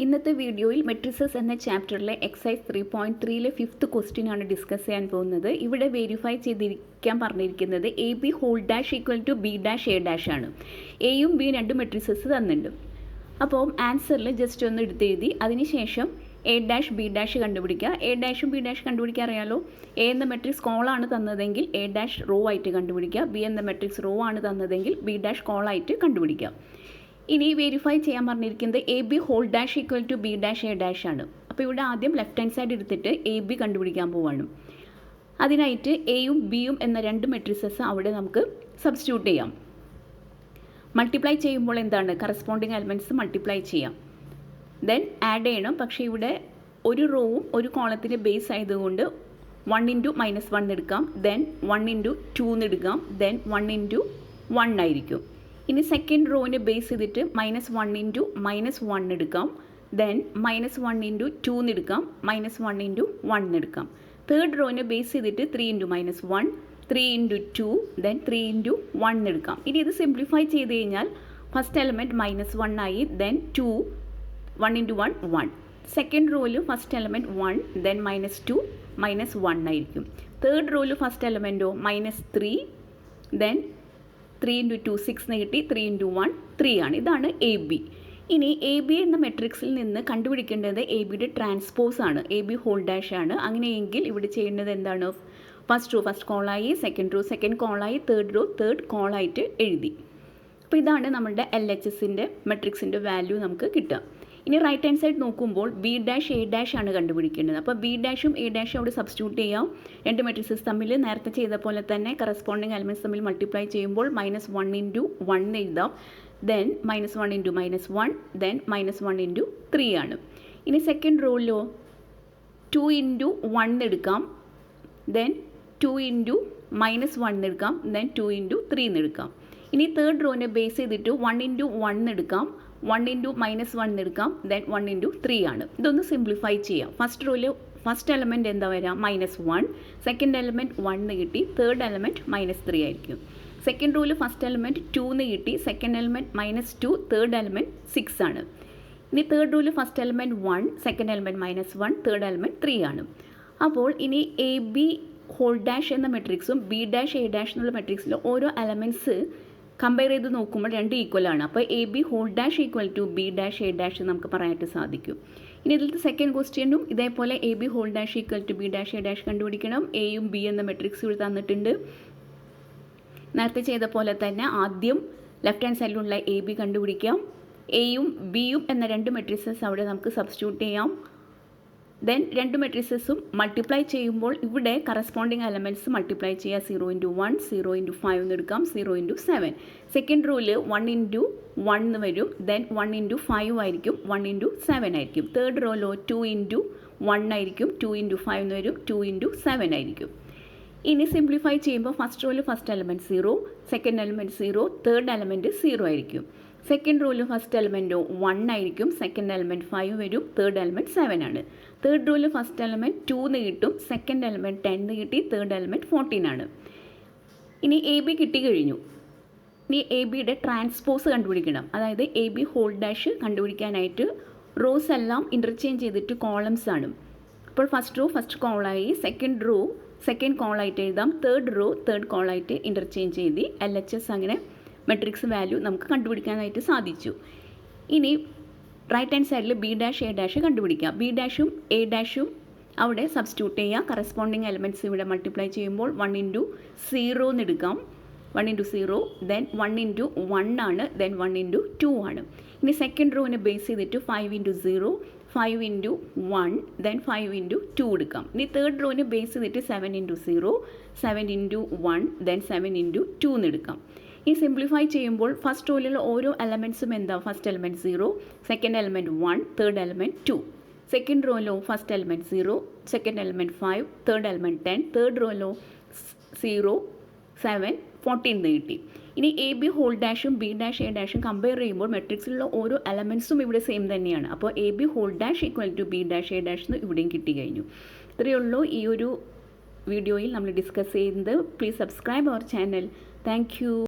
ഇന്നത്തെ വീഡിയോയിൽ മെട്രിസസ് എന്ന ചാപ്റ്ററിലെ എക്സസൈസ് 3.3 ഫിഫ്ത്ത് ക്വസ്റ്റ്യൻ ആണ് ഡിസ്കസ് ചെയ്യാൻ പോകുന്നത്. ഇവിടെ വെരിഫൈ ചെയ്തിരിക്കാൻ പറഞ്ഞിരിക്കുന്നത് A B whole dash equal to B dash A dash ആണ്. എയും ബിയും രണ്ട് മെട്രിസസ് തന്നിട്ടുണ്ട്. അപ്പോൾ ആൻസറിൽ ജസ്റ്റ് ഒന്ന് എടുത്തെഴുതി അതിനുശേഷം എ ഡാഷ് ബി ഡാഷ് കണ്ടുപിടിക്കുക. എ ഡാഷും ബി ഡാഷ് കണ്ടുപിടിക്കാൻ അറിയാലോ. എ എന്ന മെട്രിക്സ് കോളാണ് തന്നതെങ്കിൽ എ ഡാഷ് റോ ആയിട്ട് കണ്ടുപിടിക്കുക. ബി എന്ന മെട്രിക്സ് റോ ആണ് തന്നതെങ്കിൽ ബി ഡാഷ് കോളായിട്ട് കണ്ടുപിടിക്കുക. ഇനി വെരിഫൈ ചെയ്യാൻ പറഞ്ഞിരിക്കുന്നത് A B whole dash equal to B dash A dash ആണ്. അപ്പോൾ ഇവിടെ ആദ്യം ലെഫ്റ്റ് ഹാൻഡ് സൈഡ് എടുത്തിട്ട് എ ബി കണ്ടുപിടിക്കാൻ പോവാണ്. അതിനായിട്ട് എയും ബിയും എന്ന രണ്ട് മെട്രിസസ് അവിടെ നമുക്ക് സബ്സ്റ്റിറ്റ്യൂട്ട് ചെയ്യാം. മൾട്ടിപ്ലൈ ചെയ്യുമ്പോൾ എന്താണ് കറസ്പോണ്ടിങ് എലമെൻറ്റ്സ് മൾട്ടിപ്ലൈ ചെയ്യാം. ദെൻ ആഡ് ചെയ്യണം. പക്ഷേ ഇവിടെ ഒരു റോവും ഒരു കോളത്തിൻ്റെ ബേസ് ആയതുകൊണ്ട് 1 ഇൻറ്റു -1 എടുക്കാം. ദെൻ 1 ഇൻറ്റു 2 എടുക്കാം. ദെൻ 1 ഇൻറ്റു 1 ആയിരിക്കും. ഇനി സെക്കൻഡ് റോവിനെ ബേസ് ചെയ്തിട്ട് -1 ഇൻറ്റു -1 എടുക്കാം. ദെൻ -1 ഇൻറ്റു 2 എടുക്കാം. -1 ഇൻറ്റു 1 എടുക്കാം. തേർഡ് റോവിനെ ബേസ് ചെയ്തിട്ട് 3 ഇൻറ്റു -1, 3 ഇൻറ്റു 2, ദെൻ 3 ഇൻറ്റു 1 എടുക്കാം. ഇനി ഇത് സിംപ്ലിഫൈ ചെയ്ത് കഴിഞ്ഞാൽ ഫസ്റ്റ് എലമെൻറ്റ് -1 ആയി. Then 2, 1 into 1, 1. സെക്കൻഡ് റോയിൽ ഫസ്റ്റ് എലമെൻറ്റ് 1, ദെൻ -2, -1 ആയിരിക്കും. തേർഡ് റോയിൽ ഫസ്റ്റ് എലമെൻറ്റോ -3, ദെൻ 3 ഇൻറ്റു 2 6 കിട്ടി. 3 ഇൻറ്റു 1 3 ആണ്. ഇതാണ് എ ബി. ഇനി എ ബി എന്ന മെട്രിക്സിൽ നിന്ന് കണ്ടുപിടിക്കേണ്ടത് എ ബിയുടെ ട്രാൻസ്പോസ് ആണ്. എ ബി ഹോൾ ഡാഷ് ആണ്. അങ്ങനെയെങ്കിൽ ഇവിടെ ചെയ്യേണ്ടത് എന്താണ്? ഫസ്റ്റ് റോ ഫസ്റ്റ് കോളായി, സെക്കൻഡ് റോ സെക്കൻഡ് കോളായി, തേർഡ് റോ തേർഡ് കോളായിട്ട് എഴുതി. അപ്പോൾ ഇതാണ് നമ്മുടെ LHSൻ്റെ മെട്രിക്സിൻ്റെ വാല്യൂ നമുക്ക് കിട്ടുക. ഇനി റൈറ്റ് ഹാൻഡ് സൈഡ് നോക്കുമ്പോൾ ബി ഡാഷ് എ ഡാഷ് ആണ് കണ്ടുപിടിക്കേണ്ടത്. അപ്പോൾ ബി ഡാഷും എ ഡാഷും അവിടെ സബ്സ്റ്റിറ്റ്യൂട്ട് ചെയ്യാം. രണ്ട് മെട്രിക്സസ് തമ്മിൽ നേരത്തെ ചെയ്ത പോലെ തന്നെ കറസ്പോണ്ടിങ് എലമെൻറ്റ്സ് തമ്മിൽ മൾട്ടിപ്ലൈ ചെയ്യുമ്പോൾ -1 ഇൻറ്റു 1 എഴുതാം. ദെൻ -1 ഇൻറ്റു -1, ദെൻ -1 ഇൻറ്റു 3 ആണ്. ഇനി സെക്കൻഡ് റോയിലോ 2 ഇൻറ്റു 1 എടുക്കാം. ദെൻ 2 ഇൻറ്റു -1 എടുക്കാം. ദെൻ 2 ഇൻറ്റു 3 എടുക്കാം. ഇനി തേർഡ് റോനെ ബേസ് ചെയ്തിട്ട് 1 ഇൻറ്റു 1 എടുക്കാം. 1 ഇൻറ്റു -1 എടുക്കാം. ദെൻ 1 ഇൻറ്റു 3 ആണ്. ഇതൊന്ന് സിംപ്ലിഫൈ ചെയ്യാം. ഫസ്റ്റ് റോയിൽ ഫസ്റ്റ് എലമെൻറ്റ് എന്താ വരിക? -1. സെക്കൻഡ് എലമെൻറ്റ് 1 കിട്ടി. തേർഡ് എലമെൻറ്റ് -3 ആയിരിക്കും. സെക്കൻഡ് റോയിൽ ഫസ്റ്റ് എലമെൻറ്റ് 2 കിട്ടി. സെക്കൻഡ് എലമെൻറ്റ് -2, തേർഡ് എലമെൻറ്റ് 6 ആണ്. ഇനി തേർഡ് റോയിൽ first element 1, second element -1, third element 3 ആണ്. അപ്പോൾ ഇനി എ ബി ഹോൾ ഡാഷ് എന്ന മെട്രിക്സും ബി ഡാഷ് എ ഡാഷ് എന്നുള്ള മെട്രിക്സിലും ഓരോ എലമെൻറ്റ്സ് കമ്പയർ ചെയ്ത് നോക്കുമ്പോൾ രണ്ട് ഈക്വൽ ആണ്. അപ്പോൾ A B whole dash equal to B dash A dash നമുക്ക് പറയാനായിട്ട് സാധിക്കും. ഇനി ഇതിലത്തെ സെക്കൻഡ് ക്വസ്റ്റ്യനും ഇതേപോലെ A B whole dash equal to B dash A dash കണ്ടുപിടിക്കണം. എയും ബി എന്ന മെട്രിക്സ് ഇവിടെ തന്നിട്ടുണ്ട്. നേരത്തെ ചെയ്ത പോലെ തന്നെ ആദ്യം ലെഫ്റ്റ് ഹാൻഡ് സൈഡിലുള്ള എ ബി കണ്ടുപിടിക്കാം. എയും ബിയും എന്ന രണ്ട് മെട്രിക്സസ് അവിടെ നമുക്ക് സബ്സ്റ്റിറ്റ്യൂട്ട് ചെയ്യാം. ദെൻ രണ്ട് മെട്രിക്സസും മൾട്ടിപ്ലൈ ചെയ്യുമ്പോൾ ഇവിടെ കറസ്പോണ്ടിങ് എലമെൻറ്റ്സ് മൾട്ടിപ്ലൈ ചെയ്യുക. 0 ഇൻറ്റു 1, 0 ഇൻറ്റു 5 എന്ന് എടുക്കാം. 0 ഇൻറ്റു 7. സെക്കൻഡ് റോയിൽ 1 ഇൻറ്റു 1 എന്ന് വരും. ദെൻ 1 ഇൻറ്റു 5 ആയിരിക്കും. 1 ഇൻറ്റു 7 ആയിരിക്കും. തേർഡ് റോയിലോ 2 ഇൻറ്റു 1 ആയിരിക്കും. 2 ഇൻറ്റു 5 എന്ന് വരും. 2 ഇൻറ്റു 7 ആയിരിക്കും. ഇനി സിംപ്ലിഫൈ ചെയ്യുമ്പോൾ ഫസ്റ്റ് റോയിൽ first element 0, second element 0, third element 0 ആയിരിക്കും. സെക്കൻഡ് റോയിൽ ഫസ്റ്റ് എലമെൻറ്റോ 1 ആയിരിക്കും. സെക്കൻഡ് എലമെൻറ്റ് 5 വരും. തേർഡ് എലമെൻറ്റ് 7 ആണ്. തേർഡ് റോയിൽ ഫസ്റ്റ് എലമെൻറ്റ് 2 കിട്ടും. സെക്കൻഡ് എലമെൻറ്റ് 10 കിട്ടി. തേർഡ് എലമെൻറ്റ് 14 ആണ്. ഇനി എ ബി കിട്ടി കഴിഞ്ഞു. ഇനി എ ബിയുടെ ട്രാൻസ്പോസ് കണ്ടുപിടിക്കണം. അതായത് എ ബി ഹോൾ ഡാഷ് കണ്ടുപിടിക്കാനായിട്ട് റോസ് എല്ലാം ഇൻ്റർചേഞ്ച് ചെയ്തിട്ട് കോളംസ് ആണ്. അപ്പോൾ ഫസ്റ്റ് റോ ഫസ്റ്റ് കോളായി, സെക്കൻഡ് റോ സെക്കൻഡ് കോളായിട്ട് എഴുതാം. തേർഡ് റോ തേർഡ് കോളായിട്ട് ഇൻ്റർചേഞ്ച് ചെയ്ത് LHS അങ്ങനെ മെട്രിക്സ് വാല്യൂ നമുക്ക് കണ്ടുപിടിക്കാനായിട്ട് സാധിച്ചു. ഇനി റൈറ്റ് ഹാൻഡ് സൈഡിൽ ബി ഡാഷ് എ ഡാഷ് കണ്ടുപിടിക്കാം. ബി ഡാഷും എ ഡാഷും അവിടെ സബ്സ്റ്റിറ്റ്യൂട്ട് ചെയ്യുക. കറസ്പോണ്ടിങ് എലമെൻറ്റ്സ് ഇവിടെ മൾട്ടിപ്ലൈ ചെയ്യുമ്പോൾ 1 ഇൻറ്റു 0 എന്ന് എടുക്കാം. 1 ഇൻറ്റു 0, ദെൻ 1 ഇൻറ്റു 1 ആണ്. ദെൻ 1 ഇൻറ്റു 2 ആണ്. ഇനി സെക്കൻഡ് റോവിനെ ബേസ് ചെയ്തിട്ട് 5 ഇൻറ്റു 0, 5 ഇൻറ്റു 1, ദെൻ 5 ഇൻറ്റു 2 എടുക്കാം. ഇനി തേർഡ് റോവിനെ ബേസ് ചെയ്തിട്ട് 7 ഇൻറ്റു 0, 7 ഇൻറ്റു 1, ദെൻ 7 ഇൻറ്റു 2 എന്ന് എടുക്കാം. ഈ സിംപ്ലിഫൈ ചെയ്യുമ്പോൾ ഫസ്റ്റ് റോയിലുള്ള ഓരോ എലമെൻറ്റ്സും എന്താ? First element 0, second element 1, third element 2. Second റോയിലോ first element 0, second element 5, third element 10, third റോയിലോ 0, 7, 14 കിട്ടി. ഇനി എ ബി ഹോൾ ഡാഷും ബി ഡാഷ് എ ഡാഷും കമ്പയർ ചെയ്യുമ്പോൾ മെട്രിക്സിലുള്ള ഓരോ എലമെൻറ്റ്സും ഇവിടെ സെയിം തന്നെയാണ്. അപ്പോൾ A B whole dash equal to B dash A dash എന്ന് ഇവിടെയും കിട്ടി കഴിഞ്ഞു. ഇത്രയേ ഉള്ളൂ ഈ ഒരു വീഡിയോയിൽ നമ്മൾ ഡിസ്കസ് ചെയ്യുന്നത്. Please subscribe our channel. Thank U.